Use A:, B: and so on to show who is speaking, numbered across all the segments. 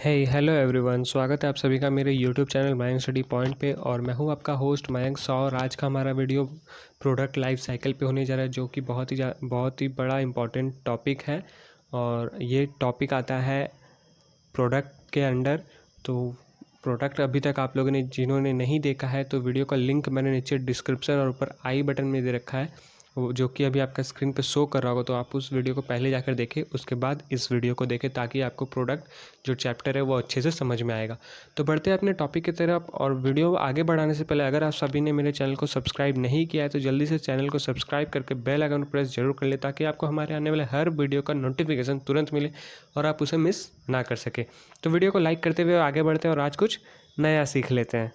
A: Hello everyone, स्वागत है आप सभी का मेरे YouTube channel Mayank study point पे। और मैं हूं आपका होस्ट मयंक सौ। और आज का हमारा वीडियो प्रोडक्ट लाइफ साइकिल पे होने जा रहा है, जो कि बहुत ही बड़ा इम्पोर्टेंट टॉपिक है। और ये टॉपिक आता है प्रोडक्ट के अंडर। तो प्रोडक्ट अभी तक आप लोगों ने जिन्होंने नहीं देखा है तो वीडियो का लिंक मैंने नीचे डिस्क्रिप्शन और ऊपर आई बटन में दे रखा है, वो जो कि अभी आपका स्क्रीन पे शो कर रहा होगा। तो आप उस वीडियो को पहले जाकर देखें, उसके बाद इस वीडियो को देखें, ताकि आपको प्रोडक्ट जो चैप्टर है वो अच्छे से समझ में आएगा। तो बढ़ते हैं अपने टॉपिक की तरफ। और वीडियो आगे बढ़ाने से पहले अगर आप सभी ने मेरे चैनल को सब्सक्राइब नहीं किया है तो जल्दी से चैनल को सब्सक्राइब करके बेल आइकन प्रेस जरूर कर ले, ताकि आपको हमारे आने वाले हर वीडियो का नोटिफिकेशन तुरंत मिले और आप उसे मिस ना कर सके। तो वीडियो को लाइक करते हुए आगे बढ़ते हैं और आज कुछ नया सीख लेते हैं।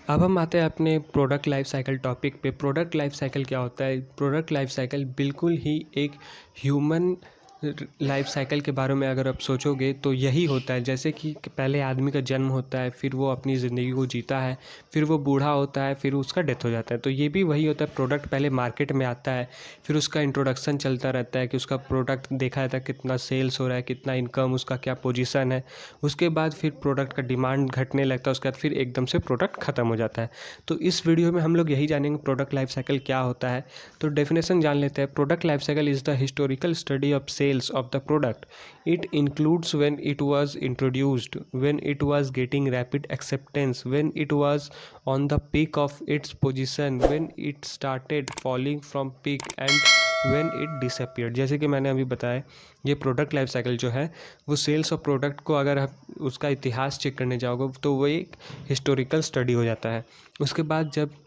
A: अब हम आते हैं अपने प्रोडक्ट लाइफ साइकिल टॉपिक पे। प्रोडक्ट लाइफ साइकिल क्या होता है? प्रोडक्ट लाइफ साइकिल बिल्कुल ही एक ह्यूमन लाइफ साइकिल के बारे में अगर आप सोचोगे तो यही होता है। जैसे कि पहले आदमी का जन्म होता है, फिर वो अपनी ज़िंदगी को जीता है, फिर वो बूढ़ा होता है, फिर उसका डेथ हो जाता है। तो ये भी वही होता है। प्रोडक्ट पहले मार्केट में आता है, फिर उसका इंट्रोडक्शन चलता रहता है कि उसका प्रोडक्ट देखा जाता है कितना सेल्स हो रहा है, कितना इनकम, उसका क्या पोजीशन है। उसके बाद फिर प्रोडक्ट का डिमांड घटने लगता है, उसके बाद फिर एकदम से प्रोडक्ट ख़त्म हो जाता है। तो इस वीडियो में हम लोग यही जानेंगे प्रोडक्ट लाइफ साइकिल क्या होता है। तो डेफिनेशन जान लेते हैं। Product life cycle is the historical study of sales of the product. It includes when it was introduced, when it was getting rapid acceptance, when it was on the peak of its position, when it started falling from peak and when it disappeared। जैसे कि मैंने अभी बताया, ये product life cycle जो है वो sales of product को अगर आप उसका इतिहास चेक करने जाओगे तो वो एक हिस्टोरिकल स्टडी हो जाता है। उसके बाद जब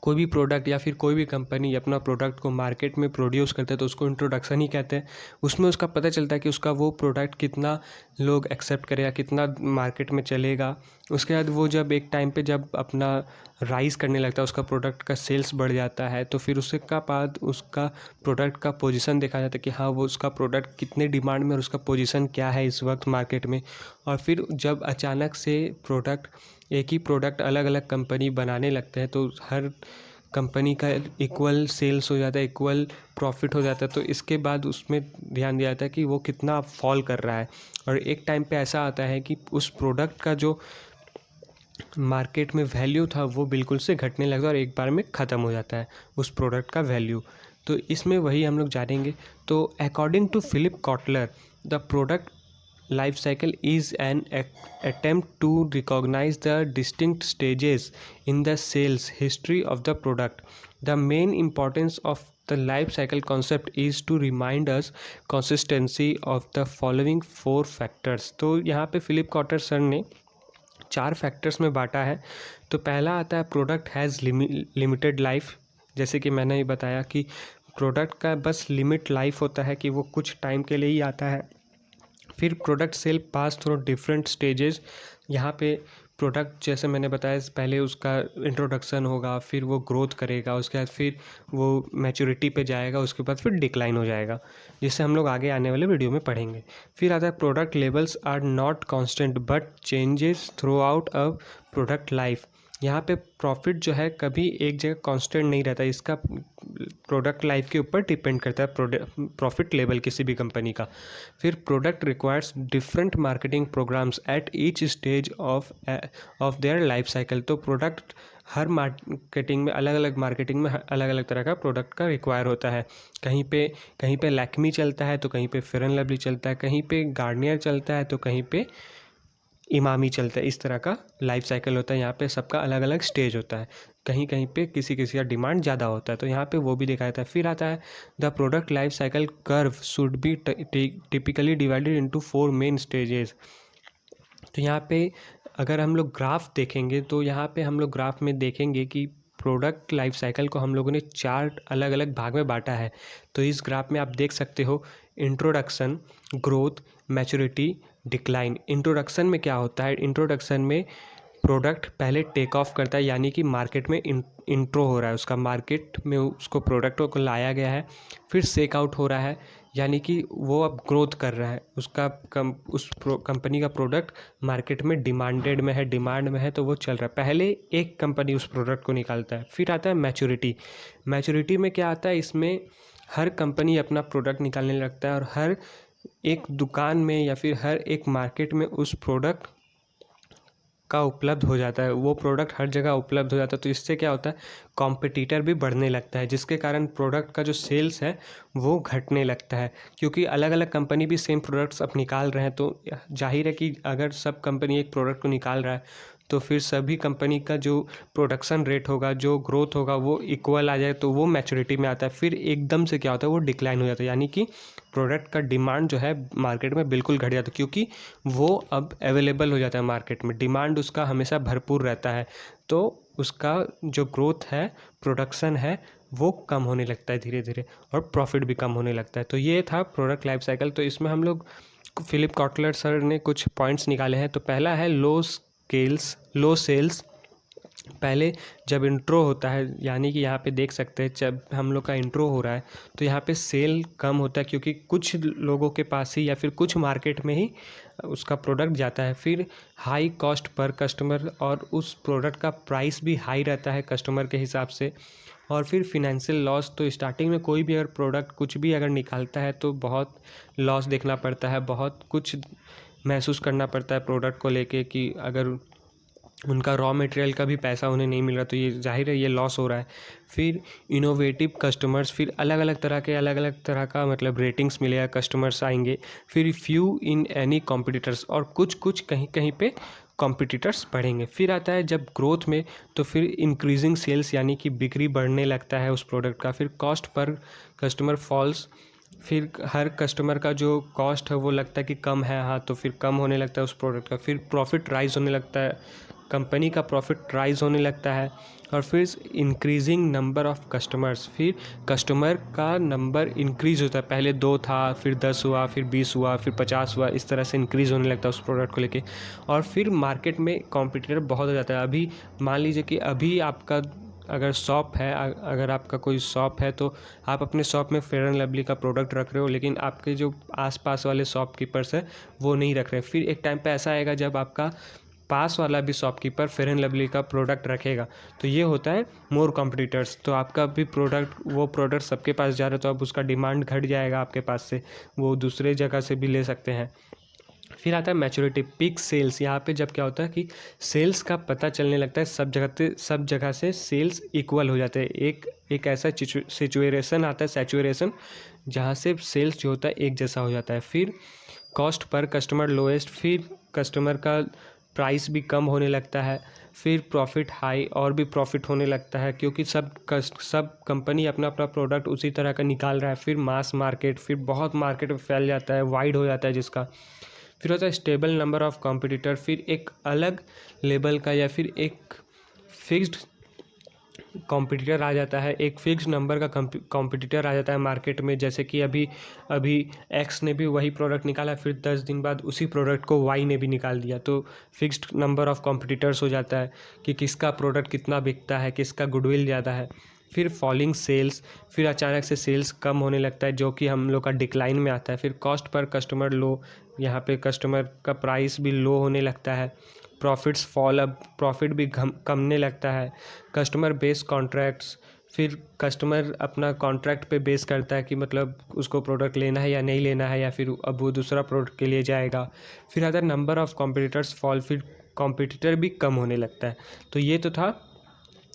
A: कोई भी प्रोडक्ट या फिर कोई भी कंपनी अपना प्रोडक्ट को मार्केट में प्रोड्यूस करते हैं तो उसको इंट्रोडक्शन ही कहते हैं। उसमें उसका पता चलता है कि उसका वो प्रोडक्ट कितना लोग एक्सेप्ट करेगा, कितना मार्केट में चलेगा। उसके बाद वो जब एक टाइम पे जब अपना राइज करने लगता है, उसका प्रोडक्ट का सेल्स बढ़ जाता है, तो फिर उसके का बाद उसका प्रोडक्ट का पोजीशन देखा जाता है कि हाँ वो उसका प्रोडक्ट कितने डिमांड में और उसका पोजीशन क्या है इस वक्त मार्केट में। और फिर जब अचानक से एक ही प्रोडक्ट अलग अलग कंपनी बनाने लगते हैं तो हर कंपनी का इक्वल सेल्स हो जाता है, इक्वल प्रॉफिट हो जाता है। तो इसके बाद उसमें ध्यान दिया जाता है कि वो कितना फॉल कर रहा है। और एक टाइम पे ऐसा आता है कि उस प्रोडक्ट का जो मार्केट में वैल्यू था वो बिल्कुल से घटने लगता है और एक बार में ख़त्म हो जाता है उस प्रोडक्ट का वैल्यू। तो इसमें वही हम लोग जानेंगे। तो according to Philip Kotler, the product life cycle is an attempt to recognize the distinct stages in the sales history of the product. The main importance of the life cycle concept is to remind us consistency of the following 4 factors। तो यहाँ पे Philip quarter sir ने 4 factors में बांटा है। तो पहला आता है प्रोडक्ट हैज़ लिमिटेड लाइफ। जैसे कि मैंने ही बताया कि प्रोडक्ट का बस लिमिट लाइफ होता है कि वो कुछ टाइम के लिए ही आता है। फिर product sale pass through different stages. यहाँ पे प्रोडक्ट जैसे मैंने बताया पहले उसका इंट्रोडक्शन होगा, फिर वो ग्रोथ करेगा, उसके बाद फिर वो मैच्योरिटी पे जाएगा, उसके बाद फिर डिक्लाइन हो जाएगा, जिससे हम लोग आगे आने वाले वीडियो में पढ़ेंगे। फिर आता है product levels are not constant but changes throughout a product life. यहाँ पे प्रॉफिट जो है कभी एक जगह कांस्टेंट नहीं रहता, इसका प्रोडक्ट लाइफ के ऊपर डिपेंड करता है प्रॉफिट लेवल किसी भी कंपनी का। फिर product requires different marketing programmes at each stage of their life cycle. तो प्रोडक्ट हर मार्केटिंग में अलग अलग तरह का प्रोडक्ट का रिक्वायर होता है। कहीं पे लैक्मी चलता है तो कहीं पे फेयर एंड लवली चलता है, कहीं पे गार्नियर चलता है तो कहीं पे इमामी चलता है। इस तरह का लाइफ साइकिल होता है। यहाँ पे सबका अलग अलग स्टेज होता है, कहीं कहीं पे किसी किसी का डिमांड ज़्यादा होता है, तो यहाँ पे वो भी दिखाया जाता है। फिर आता है the product life cycle curve should be typically divided into 4 main stages. तो यहाँ पे अगर हम लोग ग्राफ देखेंगे तो यहाँ पे हम लोग ग्राफ में देखेंगे कि प्रोडक्ट लाइफ साइकिल को हम लोगों ने 4 अलग अलग भाग में बांटा है। तो इस ग्राफ में आप देख सकते हो introduction, growth, maturity, decline. Introduction में क्या होता है? इंट्रोडक्शन में प्रोडक्ट पहले टेक ऑफ करता है, यानी कि मार्केट में इंट्रो हो रहा है उसका, मार्केट में उसको प्रोडक्ट को लाया गया है। फिर सेक आउट हो रहा है, यानी कि वो अब ग्रोथ कर रहा है, उसका उस कंपनी का प्रोडक्ट मार्केट में डिमांड में है तो वो चल रहा है। पहले एक कंपनी उस प्रोडक्ट को निकालता है। फिर आता है मैच्योरिटी। मैच्योरिटी में क्या आता है, इसमें हर कंपनी अपना प्रोडक्ट निकालने लगता है और हर एक दुकान में या फिर हर एक मार्केट में उस प्रोडक्ट का उपलब्ध हो जाता है, वो प्रोडक्ट हर जगह उपलब्ध हो जाता है। तो इससे क्या होता है, कॉम्पिटिटर भी बढ़ने लगता है, जिसके कारण प्रोडक्ट का जो सेल्स है वो घटने लगता है। क्योंकि अलग अलग कंपनी भी सेम प्रोडक्ट्स अब निकाल रहे हैं, तो जाहिर है कि अगर सब कंपनी एक प्रोडक्ट को निकाल रहा है तो फिर सभी कंपनी का जो प्रोडक्शन रेट होगा, जो ग्रोथ होगा, वो इक्वल आ जाए, तो वो मैच्योरिटी में आता है। फिर एकदम से क्या होता है, वो डिक्लाइन हो जाता है, यानी कि प्रोडक्ट का डिमांड जो है मार्केट में बिल्कुल घट जाता है, क्योंकि वो अब अवेलेबल हो जाता है मार्केट में, डिमांड उसका हमेशा भरपूर रहता है। तो उसका जो ग्रोथ है, प्रोडक्शन है, वो कम होने लगता है धीरे धीरे, और प्रॉफिट भी कम होने लगता है। तो ये था प्रोडक्ट लाइफ साइकिल। तो इसमें हम लोग फिलिप कॉटलर सर ने कुछ पॉइंट्स निकाले हैं। तो पहला है लो सेल्स। पहले जब इंट्रो होता है, यानी कि यहाँ पे देख सकते हैं जब हम लोग का इंट्रो हो रहा है तो यहाँ पे सेल कम होता है, क्योंकि कुछ लोगों के पास ही या फिर कुछ मार्केट में ही उसका प्रोडक्ट जाता है। फिर हाई कॉस्ट पर कस्टमर, और उस प्रोडक्ट का प्राइस भी हाई रहता है कस्टमर के हिसाब से। और फिर फिनेंशियल लॉस। तो स्टार्टिंग में कोई भी अगर प्रोडक्ट कुछ भी अगर निकालता है तो बहुत लॉस देखना पड़ता है, बहुत कुछ महसूस करना पड़ता है प्रोडक्ट को लेके, कि अगर उनका रॉ मटेरियल का भी पैसा उन्हें नहीं मिल रहा तो ये जाहिर है ये लॉस हो रहा है। फिर इनोवेटिव कस्टमर्स, फिर अलग अलग तरह का मतलब रेटिंग्स मिलेगा, कस्टमर्स आएंगे। फिर फ्यू इन एनी कॉम्पिटिटर्स, और कुछ कहीं कहीं पे कॉम्पिटिटर्स बढ़ेंगे। फिर आता है जब ग्रोथ में, तो फिर इंक्रीजिंग सेल्स, यानी कि बिक्री बढ़ने लगता है उस प्रोडक्ट का। फिर कॉस्ट पर कस्टमर फॉल्स, फिर हर कस्टमर का जो कॉस्ट है वो लगता है कि कम है, हाँ, तो फिर कम होने लगता है उस प्रोडक्ट का। फिर प्रॉफिट राइज होने लगता है, कंपनी का प्रॉफिट राइज होने लगता है। और फिर इंक्रीजिंग नंबर ऑफ कस्टमर्स, फिर कस्टमर का नंबर इंक्रीज होता है। पहले 2 था, फिर 10 हुआ, फिर 20 हुआ, फिर 50 हुआ, इस तरह से इंक्रीज होने लगता है उस प्रोडक्ट को लेके। और फिर मार्केट में कॉम्पिटिटर बहुत हो जाता है। अभी मान लीजिए कि अभी आपका अगर शॉप है, अगर आपका कोई शॉप है तो आप अपने शॉप में फेयर एंड लवली का प्रोडक्ट रख रहे हो, लेकिन आपके जो आसपास वाले शॉपकीपर्स हैं वो नहीं रख रहे। फिर एक टाइम पे ऐसा आएगा जब आपका पास वाला भी शॉपकीपर फेयर एंड लवली का प्रोडक्ट रखेगा, तो ये होता है मोर कॉम्पिटिटर्स। तो आपका भी वो प्रोडक्ट सबके पास जा रहा है, तो अब उसका डिमांड घट जाएगा आपके पास से, वो दूसरे जगह से भी ले सकते हैं। फिर आता है मैच्योरिटी, पीक सेल्स। यहाँ पे जब क्या होता है कि सेल्स का पता चलने लगता है, सब जगह से सेल्स इक्वल हो जाते हैं। एक ऐसा सिचुएशन आता है, सैचुरेशन, जहाँ से सेल्स जो होता है एक जैसा हो जाता है। फिर कॉस्ट पर कस्टमर लोएस्ट, फिर कस्टमर का प्राइस भी कम होने लगता है। फिर प्रॉफिट हाई, और भी प्रॉफिट होने लगता है, क्योंकि सब कंपनी अपना अपना प्रोडक्ट उसी तरह का निकाल रहा है। फिर मास मार्केट, फिर बहुत मार्केट में फैल जाता है, वाइड हो जाता है जिसका। फिर होता है स्टेबल नंबर ऑफ कॉम्पिटिटर, फिर एक अलग लेवल का या फिर एक फिक्स्ड कॉम्पिटिटर आ जाता है, एक फिक्स नंबर का कॉम्पिटिटर आ जाता है मार्केट में। जैसे कि अभी एक्स ने भी वही प्रोडक्ट निकाला, फिर 10 दिन बाद उसी प्रोडक्ट को वाई ने भी निकाल दिया, तो फिक्स्ड नंबर ऑफ कॉम्पिटिटर्स हो जाता है कि किसका प्रोडक्ट कितना बिकता है, किसका गुडविल ज़्यादा है। फिर फॉलिंग सेल्स, फिर अचानक से सेल्स कम होने लगता है, जो कि हम लोग का डिक्लाइन में आता है। फिर कॉस्ट पर कस्टमर लो, यहाँ पे कस्टमर का प्राइस भी लो होने लगता है। प्रॉफिट्स फॉल, अब प्रॉफिट भी कमने लगता है। कस्टमर बेस कॉन्ट्रैक्ट्स, फिर कस्टमर अपना कॉन्ट्रैक्ट पे बेस करता है कि मतलब उसको प्रोडक्ट लेना है या नहीं लेना है, या फिर अब वो दूसरा प्रोडक्ट के लिए जाएगा। फिर other number of competitors fall, फिर कॉम्पिटिटर भी कम होने लगता है। तो ये तो था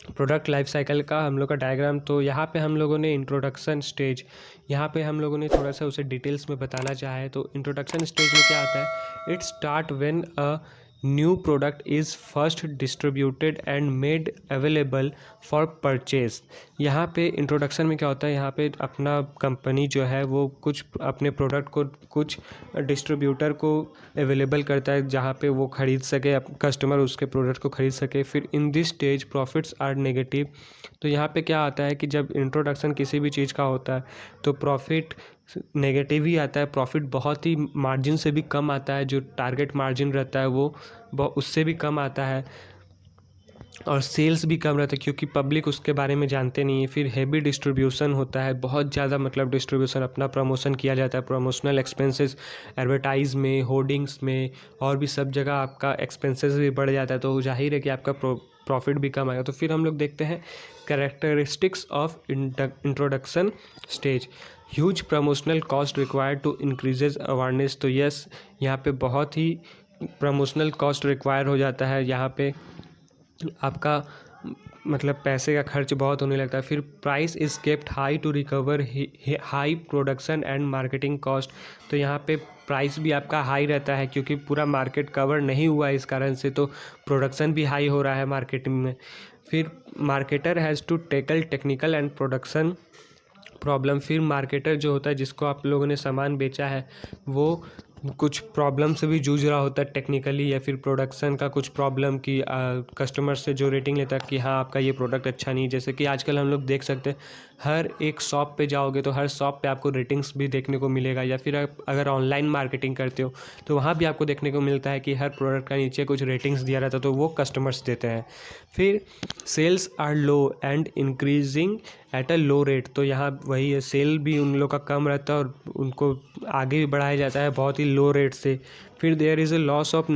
A: प्रोडक्ट लाइफ साइकिल का हम लोग का डायग्राम। तो यहाँ पे हम लोगों ने इंट्रोडक्शन स्टेज, यहाँ पे हम लोगों ने थोड़ा सा उसे डिटेल्स में बताना चाहा है। तो इंट्रोडक्शन स्टेज में क्या आता है, it start when a new product is first distributed and made available for purchase. यहाँ पे इंट्रोडक्शन में क्या होता है, यहाँ पे अपना कंपनी जो है वो कुछ अपने प्रोडक्ट को कुछ डिस्ट्रीब्यूटर को अवेलेबल करता है, जहाँ पे वो ख़रीद सके, कस्टमर उसके प्रोडक्ट को ख़रीद सके। फिर in this stage profits are negative. तो यहाँ पे क्या आता है कि जब इंट्रोडक्शन किसी भी चीज़ का होता है तो प्रॉफिट नेगेटिव ही आता है, प्रॉफिट बहुत ही मार्जिन से भी कम आता है, जो टारगेट मार्जिन रहता है वो उससे भी कम आता है। और सेल्स भी कम रहता है क्योंकि पब्लिक उसके बारे में जानते नहीं है। फिर हेवी डिस्ट्रीब्यूशन होता है, बहुत ज़्यादा मतलब डिस्ट्रीब्यूशन, अपना प्रमोशन किया जाता है, प्रमोशनल एक्सपेंसेस एडवर्टाइज में, होर्डिंग्स में और भी सब जगह आपका एक्सपेंसेस भी बढ़ जाता है, तो जाहिर है कि आपका प्रॉफिट भी कम आएगा। तो फिर हम लोग देखते हैं characteristics of introduction stage. Huge promotional cost required to increases awareness. तो यस, यहाँ पे बहुत ही प्रमोशनल कॉस्ट रिक्वायर हो जाता है, यहाँ पे आपका मतलब पैसे का खर्च बहुत होने लगता है। फिर price is kept high to recover high production and marketing cost. तो यहाँ पे प्राइस भी आपका हाई रहता है क्योंकि पूरा मार्केट कवर नहीं हुआ है इस कारण से, तो प्रोडक्शन भी हाई हो रहा है मार्केटिंग में। फिर marketer has to tackle technical and production problem. फिर मार्केटर जो होता है, जिसको आप लोगों ने सामान बेचा है, वो कुछ प्रॉब्लम से भी जूझ रहा होता है टेक्निकली, या फिर प्रोडक्शन का कुछ प्रॉब्लम की कस्टमर से जो रेटिंग लेता है कि हाँ आपका ये प्रोडक्ट अच्छा नहीं। जैसे कि आजकल हम लोग देख सकते हैं, हर एक शॉप पे जाओगे तो हर शॉप पे आपको रेटिंग्स भी देखने को मिलेगा, या फिर आप अगर ऑनलाइन मार्केटिंग करते हो तो वहाँ भी आपको देखने को मिलता है कि हर प्रोडक्ट का नीचे कुछ रेटिंग्स दिया रहता है, तो वो कस्टमर्स देते हैं। फिर sales are low and increasing at a low rate. तो यहाँ वही है, सेल भी उन लोग का कम रहता है और उनको आगे भी बढ़ाया जाता है बहुत ही लो रेट से। फिर there is a loss of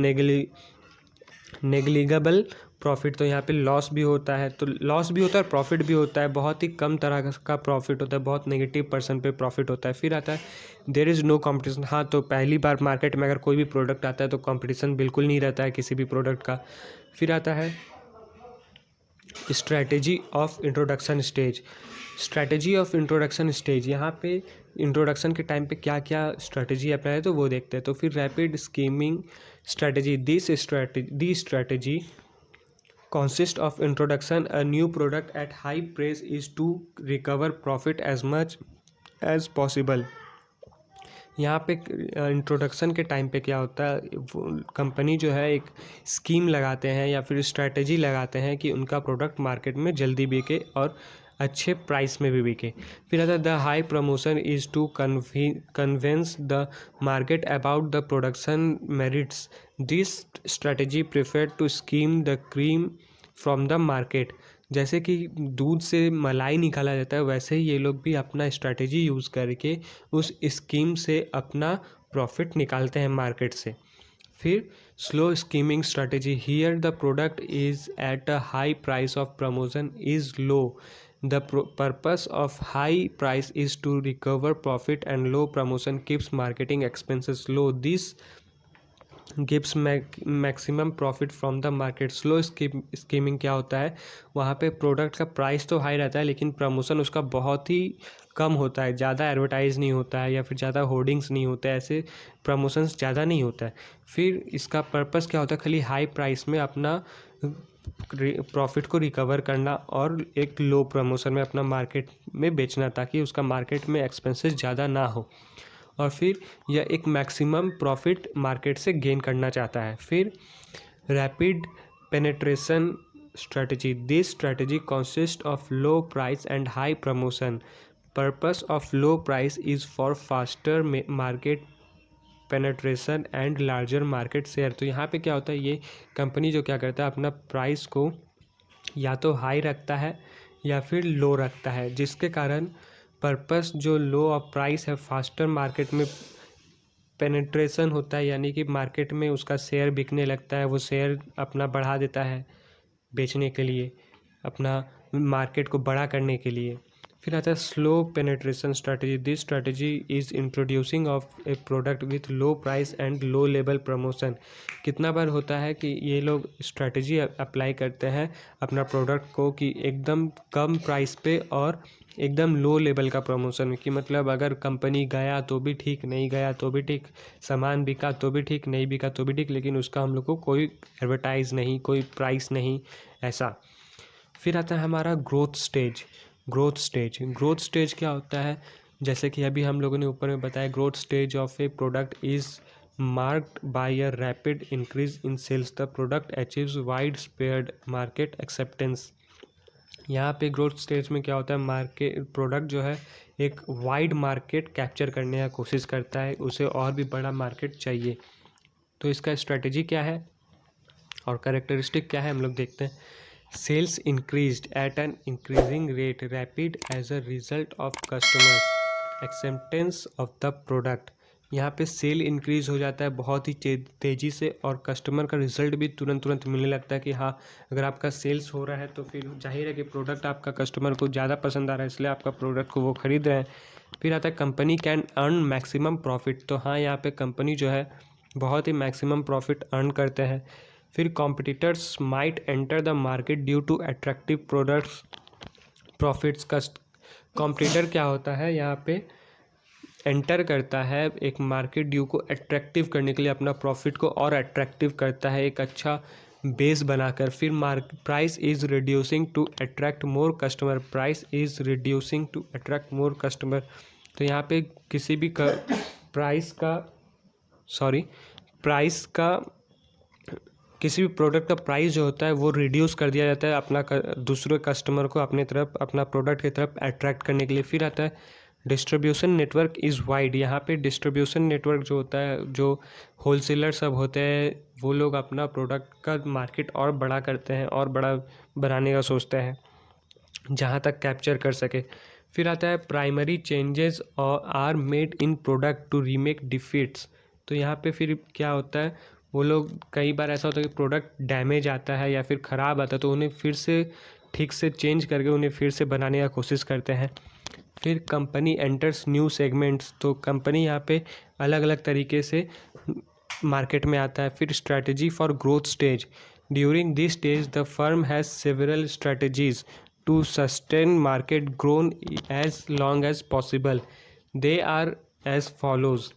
A: negligible profit. तो यहाँ पे लॉस भी होता है, तो लॉस भी होता है और प्रॉफिट भी होता है, बहुत ही कम तरह का प्रॉफिट होता है, बहुत नेगेटिव % पे प्रॉफिट होता है। फिर आता है देयर इज़ नो कंपटीशन। हाँ, तो पहली बार मार्केट में अगर कोई भी प्रोडक्ट आता है तो कंपटीशन बिल्कुल नहीं रहता है किसी भी प्रोडक्ट का। फिर आता है strategy of introduction stage. Strategy of introduction stage, यहाँ पे इंट्रोडक्शन के टाइम पे क्या क्या स्ट्रैटेजी अपनाए तो वो देखते हैं। तो फिर rapid skimming strategy. The strategy consist of introduction a new product at high price is to recover profit as much as possible। यहाँ पे इंट्रोडक्शन के टाइम पे क्या होता है, कंपनी जो है एक स्कीम लगाते हैं या फिर स्ट्रैटेजी लगाते हैं कि उनका प्रोडक्ट मार्केट में जल्दी बिके और अच्छे प्राइस में भी बिके। फिर आता है the high promotion is to convince the market about the production merits. This strategy prefer to skim the cream from the market. जैसे कि दूध से मलाई निकाला जाता है, वैसे ही ये लोग भी अपना स्ट्रैटेजी यूज़ करके उस स्कीम से अपना प्रॉफिट निकालते हैं मार्केट से। फिर slow skimming strategy. Here the product is at a high price of promotion is low. The purpose of high price is to recover profit and low promotion keeps marketing expenses low. This gives maximum profit from the market. Slow skimming क्या होता है, वहाँ पे product का price तो high रहता है लेकिन प्रमोशन उसका बहुत ही कम होता है, ज़्यादा एडवर्टाइज नहीं होता है या फिर ज़्यादा होर्डिंग्स नहीं होता है, ऐसे प्रमोशंस ज़्यादा नहीं होता है। फिर इसका पर्पस क्या होता है, खाली हाई प्राइस में अपना प्रॉफिट को रिकवर करना और एक लो प्रमोशन में अपना मार्केट में बेचना, ताकि उसका मार्केट में एक्सपेंसेस ज़्यादा ना हो, और फिर यह एक मैक्सिमम प्रॉफिट मार्केट से गेन करना चाहता है। फिर rapid penetration strategy. This strategy consist of low price and high promotion. Purpose of low price is for faster market penetration and larger market share. तो यहाँ पे क्या होता है, ये कंपनी जो क्या करता है, अपना प्राइस को या तो हाई रखता है या फिर लो रखता है, जिसके कारण पर्पस जो लो ऑफ प्राइस है, फास्टर मार्केट में पेनेट्रेशन होता है, यानी कि मार्केट में उसका शेयर बिकने लगता है, वो शेयर अपना बढ़ा देता है बेचने के लिए, अपना मार्केट को बड़ा करने के लिए। फिर आता है slow penetration strategy. This strategy is introducing of a product with low price and low level promotion. कितना बार होता है कि ये लोग स्ट्रैटेजी अप्लाई करते हैं अपना प्रोडक्ट को कि एकदम कम प्राइस पे और एकदम लो लेवल का प्रमोशन में, कि मतलब अगर कंपनी गया तो भी ठीक, नहीं गया तो भी ठीक, सामान बिका तो भी ठीक, नहीं बिका तो भी ठीक, लेकिन उसका हम लोग को कोई एडवर्टाइज नहीं, कोई प्राइस नहीं, ऐसा। फिर आता है हमारा ग्रोथ स्टेज। ग्रोथ स्टेज क्या होता है, जैसे कि अभी हम लोगों ने ऊपर में बताया, growth stage of a product is marked by a rapid increase in sales. The product achieves wide spread market acceptance. यहाँ पे ग्रोथ स्टेज में क्या होता है, मार्केट प्रोडक्ट जो है एक वाइड मार्केट कैप्चर करने का कोशिश करता है, उसे और भी बड़ा मार्केट चाहिए। तो इसका स्ट्रेटजी क्या है और कैरेक्टरिस्टिक क्या है, हम लोग देखते हैं। Sales increased at an increasing rate rapid as a result of customers acceptance of the product. यहाँ पे सेल इंक्रीज़ हो जाता है बहुत ही तेज़ी से, और कस्टमर का रिजल्ट भी तुरंत तुरंत मिलने लगता है कि हाँ, अगर आपका सेल्स हो रहा है तो फिर जाहिर है कि प्रोडक्ट आपका कस्टमर को ज़्यादा पसंद आ रहा है, इसलिए आपका प्रोडक्ट को वो खरीद रहे हैं। फिर आता है company can earn maximum profit. तो हाँ, यहाँ पे कंपनी जो है बहुत ही मैक्सिमम प्रॉफिट अर्न करते हैं। फिर competitors might enter the market due to attractive products profits. Competitor क्या होता है, यहाँ पे एंटर करता है एक मार्केट ड्यू को अट्रैक्टिव करने के लिए, अपना प्रॉफिट को और अट्रैक्टिव करता है एक अच्छा बेस बनाकर। फिर price is reducing to attract more customer. Price is reducing to attract more customer. तो यहाँ पे किसी भी प्राइस का किसी भी प्रोडक्ट का प्राइस जो होता है वो रिड्यूस कर दिया जाता है अपना दूसरे कस्टमर को अपने तरफ, अपना प्रोडक्ट की तरफ अट्रैक्ट करने के लिए। फिर आता है डिस्ट्रीब्यूशन नेटवर्क इज़ वाइड। यहाँ पे डिस्ट्रीब्यूशन नेटवर्क जो होता है, जो होलसेलर सब होते हैं, वो लोग अपना प्रोडक्ट का मार्केट और बड़ा करते हैं और बड़ा बनाने का सोचते हैं जहाँ तक कैप्चर कर सके। फिर आता है primary changes are made in product to remake defeats. तो यहाँ पे फिर क्या होता है, वो लोग कई बार ऐसा होता है कि प्रोडक्ट डैमेज आता है या फिर ख़राब आता है, तो उन्हें फिर से ठीक से चेंज करके उन्हें फिर से बनाने का कोशिश करते हैं। फिर कंपनी एंटर्स न्यू सेगमेंट्स। तो कंपनी यहाँ पे अलग अलग तरीके से मार्केट में आता है। फिर strategy for growth stage. During this stage the firm has several strategies to sustain market grown as long as possible. They are as follows.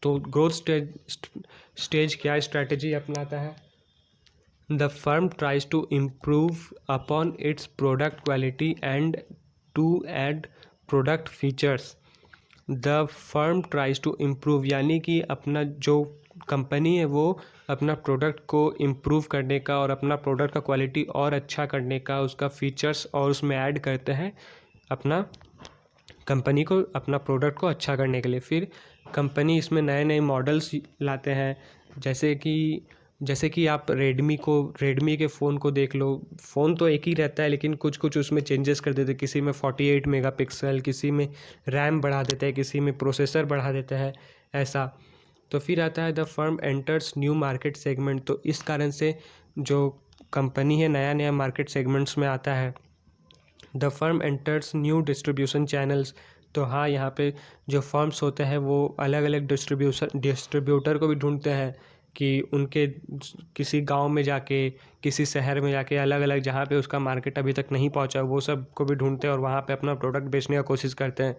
A: तो ग्रोथ स्टेज क्या स्ट्रैटेजी अपनाता है? The firm tries to improve upon its product quality and to add product features. The firm tries to improve यानी कि अपना जो company है वो अपना प्रोडक्ट को इम्प्रूव करने का और अपना प्रोडक्ट का क्वालिटी और अच्छा करने का, उसका फीचर्स और उसमें ऐड करते हैं अपना कंपनी को, अपना प्रोडक्ट को अच्छा करने के लिए। फिर कंपनी इसमें नए नए मॉडल्स लाते हैं, जैसे कि आप रेडमी के फ़ोन को देख लो। फ़ोन तो एक ही रहता है लेकिन कुछ कुछ उसमें चेंजेस कर देते हैं। किसी में 48 मेगापिक्सल, किसी में रैम बढ़ा देते हैं, किसी में प्रोसेसर बढ़ा देता है, ऐसा। तो फिर आता है the firm enters new market segment. तो इस कारण से जो कंपनी है नया नया मार्केट सेगमेंट्स में आता है। The firm enters new distribution channels. तो हाँ, यहाँ पे जो फर्म्स होते हैं वो अलग अलग डिस्ट्रीब्यूटर को भी ढूंढते हैं कि उनके किसी गांव में जाके, किसी शहर में जाके, अलग अलग जहाँ पे उसका मार्केट अभी तक नहीं पहुँचा वो सब को भी ढूंढते हैं और वहाँ पे अपना प्रोडक्ट बेचने का कोशिश करते हैं।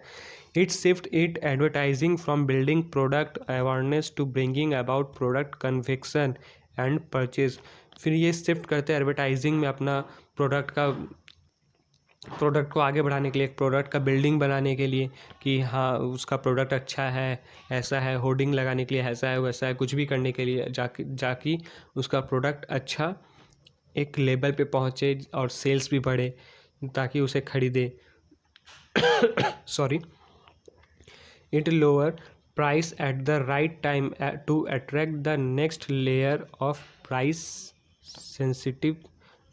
A: It shift it advertising from building product awareness to bringing about product conviction and purchase. फिर ये शिफ्ट करते हैं एडवर्टाइजिंग में अपना प्रोडक्ट को आगे बढ़ाने के लिए, एक प्रोडक्ट का बिल्डिंग बनाने के लिए कि हाँ उसका प्रोडक्ट अच्छा है, ऐसा है, होर्डिंग लगाने के लिए ऐसा है वैसा है, कुछ भी करने के लिए जाकि उसका प्रोडक्ट अच्छा एक लेवल पे पहुँचे और सेल्स भी बढ़े ताकि उसे खरीदे। Sorry. It lower price at the right time to attract the next layer of price sensitive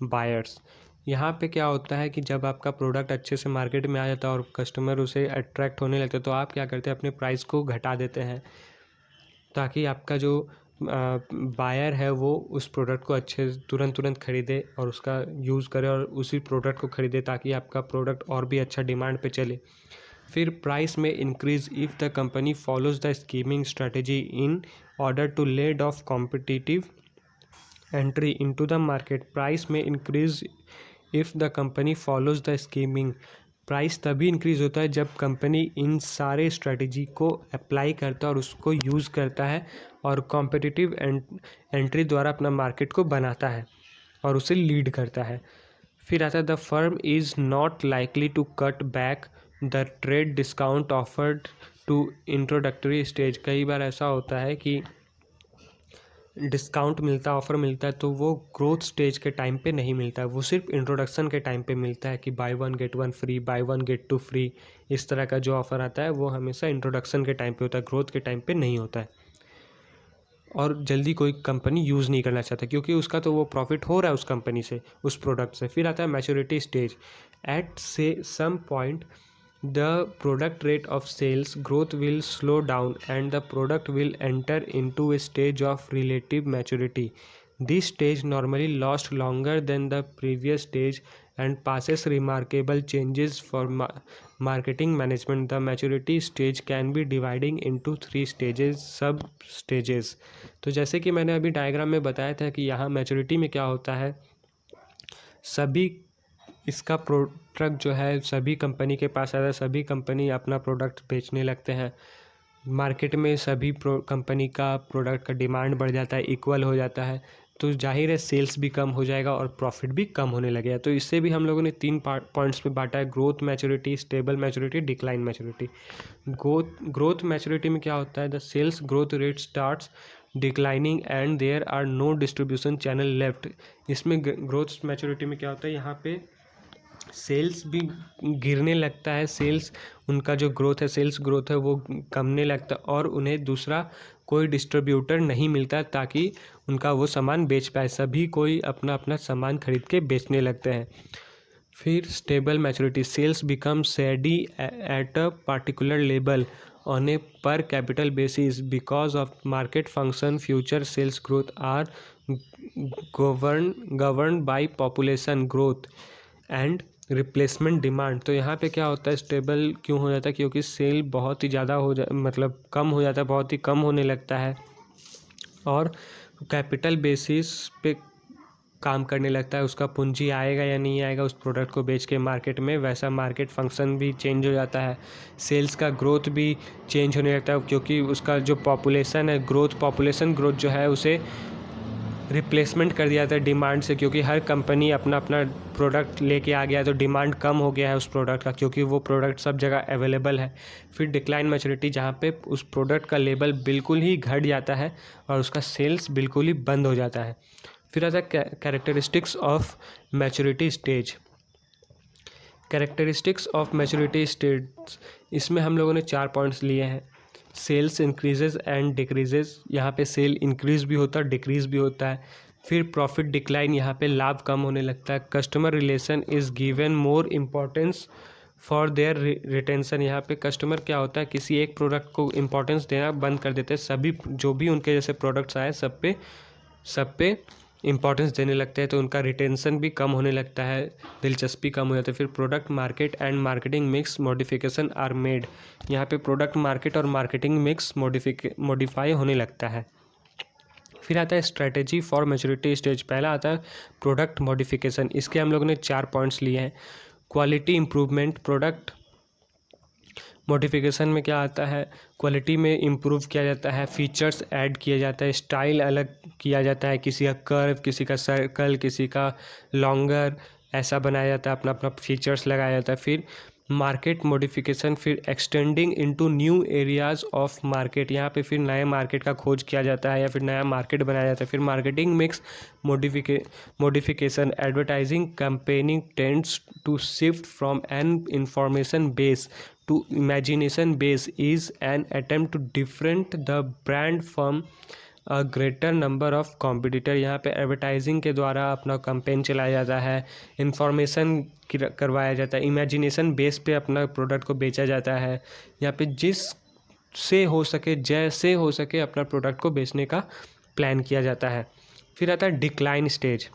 A: buyers. यहाँ पे क्या होता है कि जब आपका प्रोडक्ट अच्छे से मार्केट में आ जाता है और कस्टमर उसे अट्रैक्ट होने लगते हैं तो आप क्या करते हैं, अपने प्राइस को घटा देते हैं ताकि आपका जो बायर है वो उस प्रोडक्ट को अच्छे तुरंत खरीदे और उसका यूज़ करे और उसी प्रोडक्ट को खरीदे ताकि आपका प्रोडक्ट और भी अच्छा डिमांड पे चले। फिर प्राइस में increase if the company follows the skimming strategy in order to led off competitive entry into the market. Price में increase if the company follows the skimming. Price तभी इंक्रीज़ होता है जब कंपनी इन सारे स्ट्रेटजी को apply करता है और उसको यूज़ करता है और कॉम्पिटिटिव एंट्री द्वारा अपना मार्केट को बनाता है और उसे लीड करता है। फिर आता है the firm is not likely to cut back the trade discount offered to introductory stage. कई बार ऐसा होता है कि डिस्काउंट मिलता है, ऑफ़र मिलता है, तो वो ग्रोथ स्टेज के टाइम पे नहीं मिलता है, वो सिर्फ इंट्रोडक्शन के टाइम पे मिलता है कि buy one get one free, buy one get two free. इस तरह का जो ऑफ़र आता है वो हमेशा इंट्रोडक्शन के टाइम पे होता है, ग्रोथ के टाइम पे नहीं होता है। और जल्दी कोई कंपनी यूज़ नहीं करना चाहता, क्योंकि उसका तो वो प्रॉफिट हो रहा है उस कंपनी से, उस प्रोडक्ट से। फिर आता है मैच्योरिटी स्टेज। एट से some point the product rate of sales growth will slow down and the product will enter into a stage of relative maturity. This stage normally last longer than the previous stage and passes remarkable changes for marketing management. The maturity stage can be dividing into 3 stages, sub stages. तो जैसे कि मैंने अभी diagram में बताया था कि यहाँ मैच्योरिटी में क्या होता है, सभी इसका प्रोडक्ट जो है सभी कंपनी के पास आता है, सभी कंपनी अपना प्रोडक्ट बेचने लगते हैं मार्केट में, सभी कंपनी का प्रोडक्ट का डिमांड बढ़ जाता है, इक्वल हो जाता है, तो जाहिर है सेल्स भी कम हो जाएगा और प्रॉफिट भी कम होने लगेगा। तो इससे भी हम लोगों ने 3 पॉइंट्स में बांटा है, growth maturity, stable maturity, decline maturity. Growth maturity में क्या होता है, the sales growth rate starts declining and there are no distribution channel left. इसमें ग्रोथ मैच्योरिटी में क्या होता है, यहाँ पे सेल्स भी गिरने लगता है, सेल्स उनका जो ग्रोथ है, सेल्स ग्रोथ है वो कमने लगता है और उन्हें दूसरा कोई डिस्ट्रीब्यूटर नहीं मिलता ताकि उनका वो सामान बेच पाए, सभी कोई अपना अपना सामान खरीद के बेचने लगते हैं। फिर stable maturity, sales become steady at a particular level on a per capital basis because of market function, future sales growth are govern by population growth and replacement demand. तो यहाँ पे क्या होता है, स्टेबल क्यों हो जाता है, क्योंकि सेल बहुत ही ज़्यादा मतलब कम हो जाता है, बहुत ही कम होने लगता है और कैपिटल बेसिस पे काम करने लगता है, उसका पूंजी आएगा या नहीं आएगा उस प्रोडक्ट को बेच के मार्केट में, वैसा मार्केट फंक्शन भी चेंज हो जाता है, सेल्स का ग्रोथ भी चेंज होने लगता है, क्योंकि उसका जो पॉपुलेशन है पॉपुलेशन ग्रोथ जो है उसे रिप्लेसमेंट कर दिया जाता है डिमांड से, क्योंकि हर कंपनी अपना अपना प्रोडक्ट लेके आ गया है तो डिमांड कम हो गया है उस प्रोडक्ट का, क्योंकि वो प्रोडक्ट सब जगह अवेलेबल है। फिर डिक्लाइन मैच्योरिटी, जहाँ पे उस प्रोडक्ट का लेवल बिल्कुल ही घट जाता है और उसका सेल्स बिल्कुल ही बंद हो जाता है। फिर आता है characteristics of maturity stage. Characteristics of maturity stage, इसमें हम लोगों ने 4 पॉइंट्स लिए हैं। सेल्स इंक्रीजेज एंड डिक्रीजेज, यहाँ पे सेल इंक्रीज भी होता है, डिक्रीज भी होता है। फिर प्रॉफिट डिक्लाइन, यहाँ पे लाभ कम होने लगता है। Customer relation is given more importance for their retention, यहाँ पे कस्टमर क्या होता है, किसी एक प्रोडक्ट को इम्पोर्टेंस देना बंद कर देते हैं, सभी जो भी उनके जैसे प्रोडक्ट्स आए सब पे इंपॉर्टेंस देने लगते हैं, तो उनका रिटेंशन भी कम होने लगता है, दिलचस्पी कम हो जाती है। फिर product market and marketing mix modification are made, यहाँ पे प्रोडक्ट मार्केट और मार्केटिंग मिक्स मॉडिफाई होने लगता है। फिर आता है स्ट्रेटेजी फॉर मैच्योरिटी स्टेज। पहला आता है प्रोडक्ट मॉडिफिकेशन, इसके हम लोगों ने 4 पॉइंट्स लिए हैं। क्वालिटी इम्प्रूवमेंट, प्रोडक्ट मॉडिफिकेशन में क्या आता है, क्वालिटी में इम्प्रूव किया जाता है, फीचर्स ऐड किया जाता है, स्टाइल अलग किया जाता है, किसी का कर्व, किसी का सर्कल, किसी का लॉन्गर, ऐसा बनाया जाता है, अपना अपना फीचर्स लगाया जाता है। फिर मार्केट मॉडिफिकेशन, फिर extending into new areas of market, यहाँ पे फिर नए मार्केट का खोज किया जाता है या फिर नया मार्केट बनाया जाता है। फिर marketing mix modification, advertising campaigning tends to shift from an information base to imagination base is an attempt to different the brand from a greater number of competitor। यहाँ पे एडवर्टाइजिंग के द्वारा अपना कैंपेन चलाया जाता है, इंफॉर्मेशन करवाया जाता है, इमेजिनेशन बेस पे अपना प्रोडक्ट को बेचा जाता है, यहाँ पे जिससे हो सके जैसे हो सके अपना प्रोडक्ट को बेचने का प्लान किया जाता है। फिर आता है डिक्लाइन स्टेज,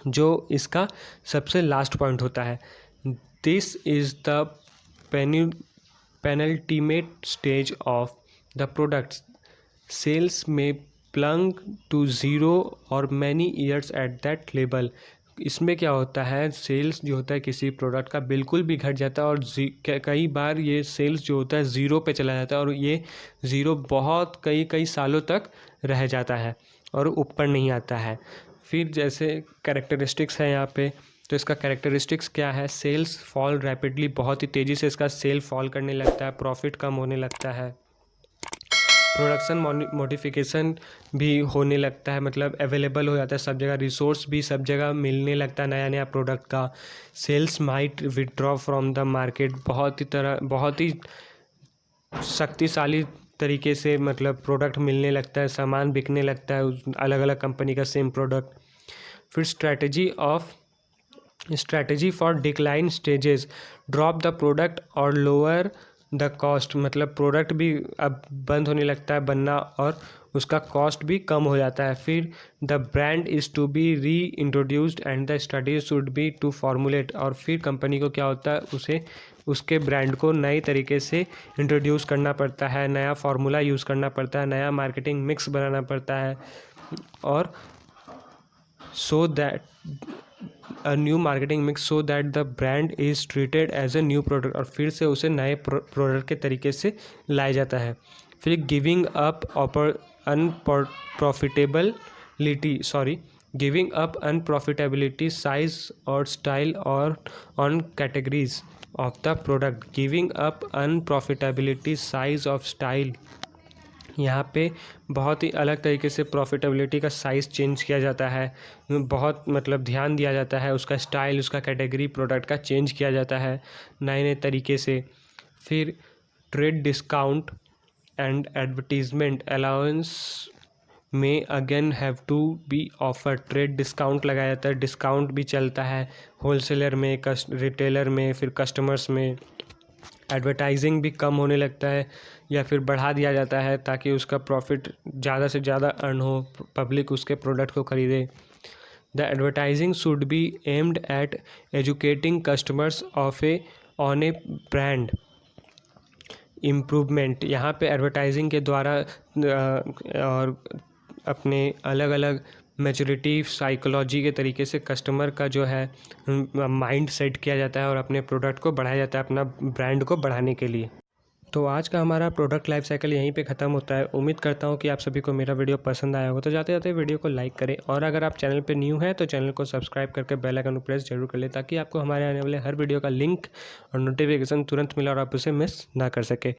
A: जो इसका सबसे लास्ट पॉइंट होता है। This is the penultimate stage of the product's sales may plunge to zero or many years at that level। इसमें क्या होता है, सेल्स जो होता है किसी प्रोडक्ट का बिल्कुल भी घट जाता है और कई बार ये सेल्स जो होता है ज़ीरो पे चला जाता है और ये ज़ीरो बहुत कई सालों तक रह जाता है और ऊपर नहीं आता है। फिर जैसे कैरेक्टरिस्टिक्स है यहाँ पे, तो इसका कैरेक्टरिस्टिक्स क्या है, सेल्स फॉल रैपिडली, बहुत ही तेज़ी से इसका सेल फॉल करने लगता है, प्रॉफिट कम होने लगता है। प्रोडक्शन मॉडिफिकेशन भी होने लगता है, मतलब अवेलेबल हो जाता है सब जगह, रिसोर्स भी सब जगह मिलने लगता है नया नया प्रोडक्ट का। Sales might withdraw from the market, बहुत ही शक्तिशाली तरीके से मतलब प्रोडक्ट मिलने लगता है, सामान बिकने लगता है, अलग अलग कंपनी का सेम प्रोडक्ट। फिर strategy for decline stages, drop the product और लोअर द कॉस्ट, मतलब प्रोडक्ट भी अब बंद होने लगता है बनना और उसका कॉस्ट भी कम हो जाता है। फिर the brand is to be reintroduced and the study should be to formulate, और फिर कंपनी को क्या होता है, उसे उसके ब्रांड को नए तरीके से इंट्रोड्यूस करना पड़ता है, नया फार्मूला यूज़ करना पड़ता है, नया मार्केटिंग मिक्स बनाना पड़ता है, और so that a new marketing mix so that the brand is treated as a new product, और फिर से उसे नए प्रोडक्ट के तरीके से लाया जाता है। फिर गिविंग अप अनप्रॉफिटेबिलिटी साइज और स्टाइल और on categories of the product, giving up unprofitability size of style, यहाँ पे बहुत ही अलग तरीके से प्रॉफिटेबिलिटी का साइज़ चेंज किया जाता है, बहुत मतलब ध्यान दिया जाता है, उसका स्टाइल, उसका कैटेगरी प्रोडक्ट का चेंज किया जाता है नए नए तरीके से। फिर trade discount and advertisement allowance में again have to be offer, trade discount लगाया जाता है, डिस्काउंट भी चलता है होलसेलर में, रिटेलर में, फिर कस्टमर्स में। एडवर्टाइजिंग भी कम होने लगता है या फिर बढ़ा दिया जाता है ताकि उसका प्रॉफिट ज़्यादा से ज़्यादा अर्न हो, पब्लिक उसके प्रोडक्ट को खरीदे। The advertising should be aimed at educating customers on A brand improvement, यहाँ पे एडवर्टाइजिंग के द्वारा और अपने अलग अलग मैच्योरिटी साइकोलॉजी के तरीके से कस्टमर का जो है माइंड सेट किया जाता है और अपने प्रोडक्ट को बढ़ाया जाता है अपना ब्रांड को बढ़ाने के लिए। तो आज का हमारा प्रोडक्ट लाइफ साइकिल यहीं पे ख़त्म होता है। उम्मीद करता हूँ कि आप सभी को मेरा वीडियो पसंद आया होगा। तो जाते जाते वीडियो को लाइक करें, और अगर आप चैनल पे न्यू हैं तो चैनल को सब्सक्राइब करके बेल आइकन को प्रेस जरूर कर लें ताकि आपको हमारे आने वाले हर वीडियो का लिंक और नोटिफिकेशन तुरंत मिले और आप उसे मिस ना कर सके।